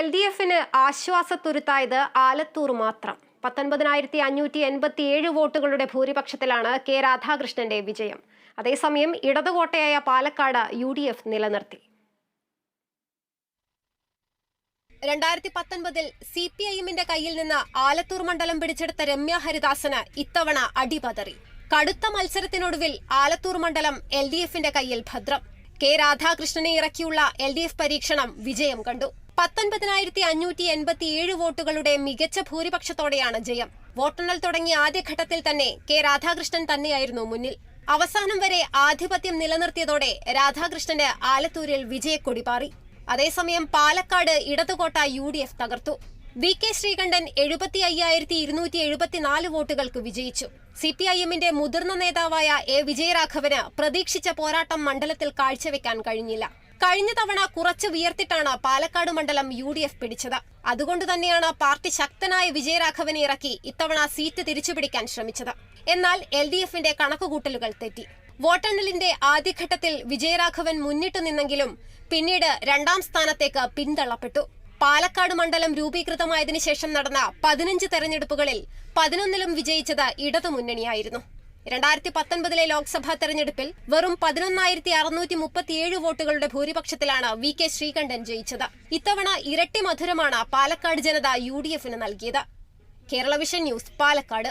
LDFന് ആശ്വാസത്തുരുത്തായത് ആലത്തൂർ മാത്രം. 19,587 വോട്ടുകളുടെ ഭൂരിപക്ഷത്തിലാണ് കെ രാധാകൃഷ്ണന്റെ വിജയം. അതേസമയം ഇടതുകോട്ടയായ പാലക്കാട് UDF നിലനിർത്തി. 2019 CPIMന്റെ കയ്യിൽ നിന്ന് ആലത്തൂർ മണ്ഡലം പിടിച്ചെടുത്ത രമ്യ ഹരിദാസന് ഇത്തവണ അടിപതറി. കടുത്ത മത്സരത്തിനൊടുവിൽ ആലത്തൂർ മണ്ഡലം LDFന്റെ കയ്യിൽ ഭദ്രം. കെ രാധാകൃഷ്ണനെ ഇറക്കിയുള്ള LDF പരീക്ഷണം വിജയം കണ്ടു. 19,587 വോട്ടുകളുടെ മികച്ച ഭൂരിപക്ഷത്തോടെയാണ് ജയം. വോട്ടെണ്ണൽ തുടങ്ങിയ ആദ്യഘട്ടത്തിൽ തന്നെ കെ രാധാകൃഷ്ണൻ തന്നെയായിരുന്നു മുന്നിൽ. അവസാനം വരെ ആധിപത്യം നിലനിർത്തിയതോടെ രാധാകൃഷ്ണന് ആലത്തൂരിൽ വിജയക്കൊടി പാറി. അതേസമയം പാലക്കാട് ഇടതുകോട്ട UDF തകർത്തു. VK ശ്രീകണ്ഠൻ 75,274 വോട്ടുകൾക്ക് വിജയിച്ചു. CPIMന്റെ മുതിർന്ന നേതാവായ A വിജയരാഘവന് പ്രതീക്ഷിച്ച പോരാട്ടം മണ്ഡലത്തിൽ കാഴ്ചവെക്കാൻ കഴിഞ്ഞില്ല. കഴിഞ്ഞ തവണ കുറച്ച് വിയർത്തിട്ടാണ് പാലക്കാട് മണ്ഡലം UDF പിടിച്ചത്. അതുകൊണ്ട് തന്നെയാണ് പാർട്ടി ശക്തനായ വിജയരാഘവനെ ഇറക്കി ഇത്തവണ സീറ്റ് തിരിച്ചുപിടിക്കാൻ ശ്രമിച്ചത്. എന്നാൽ LDFന്റെ കണക്കുകൂട്ടലുകൾ തെറ്റി. വോട്ടെണ്ണലിന്റെ ആദ്യഘട്ടത്തിൽ വിജയരാഘവൻ മുന്നിട്ടു നിന്നെങ്കിലും പിന്നീട് രണ്ടാം സ്ഥാനത്തേക്ക് പിന്തള്ളപ്പെട്ടു. പാലക്കാട് മണ്ഡലം രൂപീകൃതമായതിനു ശേഷം നടന്ന 15 തെരഞ്ഞെടുപ്പുകളിൽ 11ലും വിജയിച്ചത് ഇടതുമുന്നണിയായിരുന്നു. 2019 ലോക്സഭാ തെരഞ്ഞെടുപ്പിൽ വെറും 11,637 വോട്ടുകളുടെ ഭൂരിപക്ഷത്തിലാണ് VK ശ്രീകണ്ഠൻ ജയിച്ചത്. ഇത്തവണ ഇരട്ടി മധുരമാണ് പാലക്കാട് ജനത UDFന് നൽകിയത്. Kerala vision news, Palakkad.